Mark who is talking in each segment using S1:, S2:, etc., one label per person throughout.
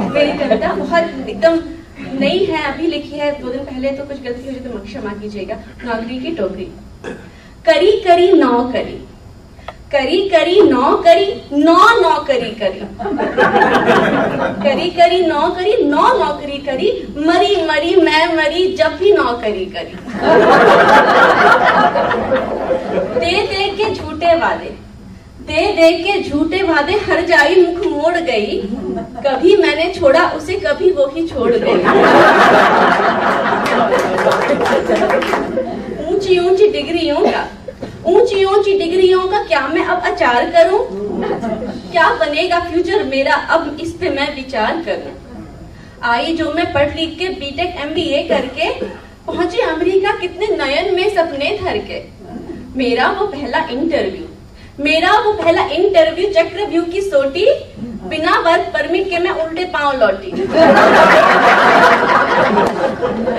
S1: मेरी कविता बहुत एकदम नई है, अभी लिखी है 2 दिन पहले, तो कुछ गलती हो जाए तो क्षमा कीजिएगा। नौकरी की टोकरी। करी करी नौकरी, करी करी नौकरी, नौकरी करी, करी करी नौकरी, नौकरी करी, मरी मरी मैं मरी जब भी नौकरी करी। दे के झूठे वादे, दे के झूठे वादे, हर जाई मुख मोड़ गई, कभी मैंने छोड़ा उसे कभी वो ही छोड़ गई। ऊंची ऊंची डिग्रियों का, ऊंची ऊंची डिग्रियों का क्या मैं अब अचार करूं? क्या बनेगा फ्यूचर मेरा अब इस पे मैं विचार करूं? आई जो मैं पढ़ लिख के बीटेक MBA करके पहुंचे अमेरिका कितने नयन में सपने धर के। मेरा वो पहला इंटरव्यू, मेरा वो पहला इंटरव्यू चक्रव्यूह की सोटी, बिना वर्क परमिट के मैं उल्टे पांव लौटी।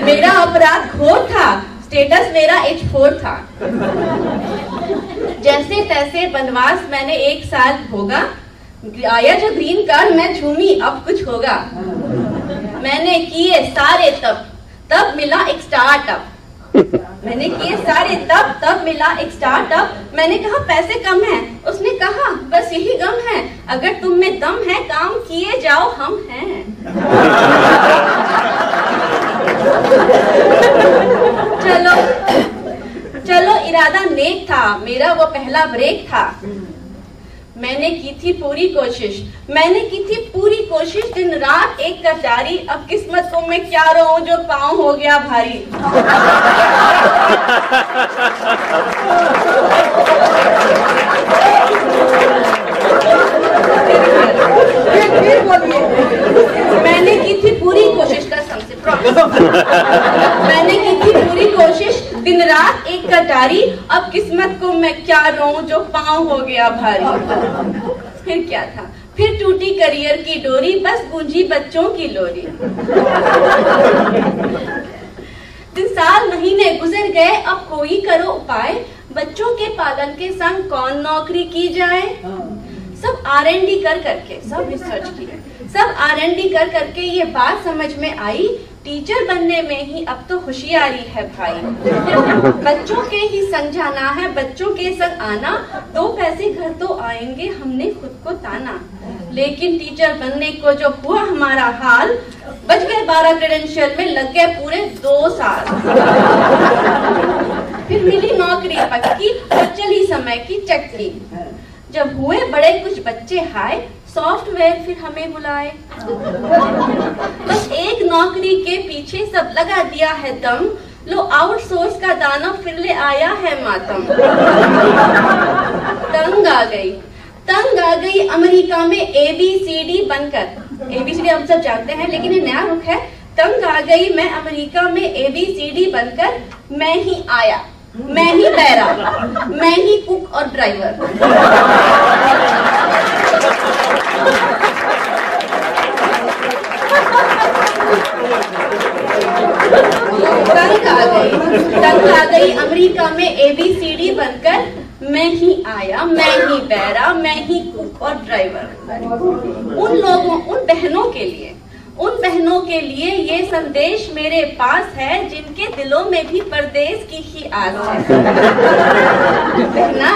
S1: मेरा अपराध घोर था, स्टेटस मेरा H4 था। जैसे तैसे वनवास मैंने 1 साल भोगा, आया जो ग्रीन कार्ड मैं झूमी अब कुछ होगा। मैंने किए सारे तब मिला एक स्टार्टअप, मैंने किए सारे तब मिला एक स्टार्टअप। मैंने कहा पैसे कम हैं, उसने कहा बस यही गम है, अगर तुम में दम है काम किए जाओ हम हैं। चलो चलो इरादा नेक था, मेरा वो पहला ब्रेक था। मैंने की थी पूरी कोशिश, मैंने की थी पूरी कोशिश, दिन रात एक कर जारी, अब किस्मत को मैं क्या रोऊं जो पाँव हो गया भारी। मैंने की थी पूरी कोशिश, कसम से प्रॉमिस, मैंने की थी पूरी कोशिश, दिन रात एक कटारी, अब किस्मत को मैं क्या रोऊं जो पाँव हो गया भारी। फिर क्या था, फिर टूटी करियर की डोरी, बस गूंजी बच्चों की लोरी। दिन साल महीने गुजर गए, अब कोई करो उपाय, बच्चों के पालन के संग कौन नौकरी की जाए। सब R&D कर करके, सब रिसर्च किए, सब R&D कर करके ये बात समझ में आई, टीचर बनने में ही अब तो होशियारी है भाई। बच्चों के ही संग जाना है, बच्चों के संग आना, 2 पैसे घर तो आएंगे हमने खुद को ताना। लेकिन टीचर बनने को जो हुआ हमारा हाल, बच गए 12 क्रेडेंशियल में, लग गए पूरे 2 साल। फिर मिली नौकरी पक्की और चली समय की चक्की। जब हुए बड़े कुछ बच्चे हाय, सॉफ्टवेयर फिर हमें बुलाए। बस एक नौकरी के पीछे सब लगा दिया है दम, लो आउटसोर्स का दाना फिर ले आया है मातम। तंग आ गई अमेरिका में ABCD बनकर। ABCD हम सब जानते हैं, लेकिन ये नया रुख है। तंग आ गई मैं अमेरिका में ABCD बनकर, मैं ही आया, मैं ही बैरा, मैं ही कुक और ड्राइवर। तंग आ गई अमेरिका में ABCD बनकर, मैं ही आया, मैं ही बैरा, मैं ही कुक और ड्राइवर। उन लोगों, उन बहनों के लिए ये संदेश मेरे पास है, जिनके दिलों में भी परदेश की ही आस है। बहना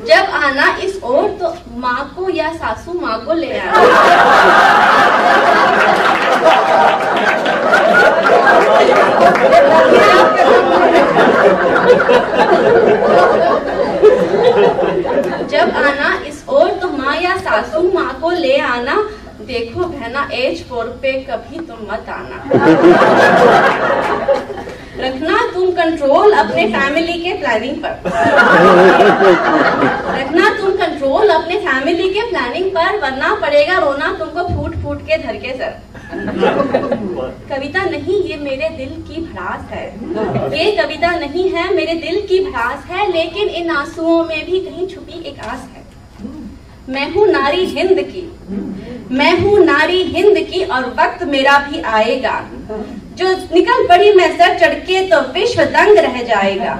S1: जब आना इस ओर, तो माँ को या सासू माँ को ले आना। जब आना इस ओर, तो माँ या सासू माँ को ले आना। देखो बहना H4 पे कभी तुम मत आना। रखना तुम कंट्रोल अपने फैमिली के प्लानिंग पर, रखना तुम कंट्रोल अपने फैमिली के प्लानिंग पर, वरना पड़ेगा रोना तुमको फूट फूट के धर के सर। कविता नहीं ये मेरे दिल की भड़ास है, ये कविता नहीं है मेरे दिल की भड़ास है, लेकिन इन आंसुओं में भी कहीं छुपी एक आस है। मैं हूँ नारी हिंद की, मैं हूँ नारी हिंद की, और वक्त मेरा भी आएगा, जो निकल पड़ी मैं सर चढ़ के तो विश्व दंग रह जाएगा।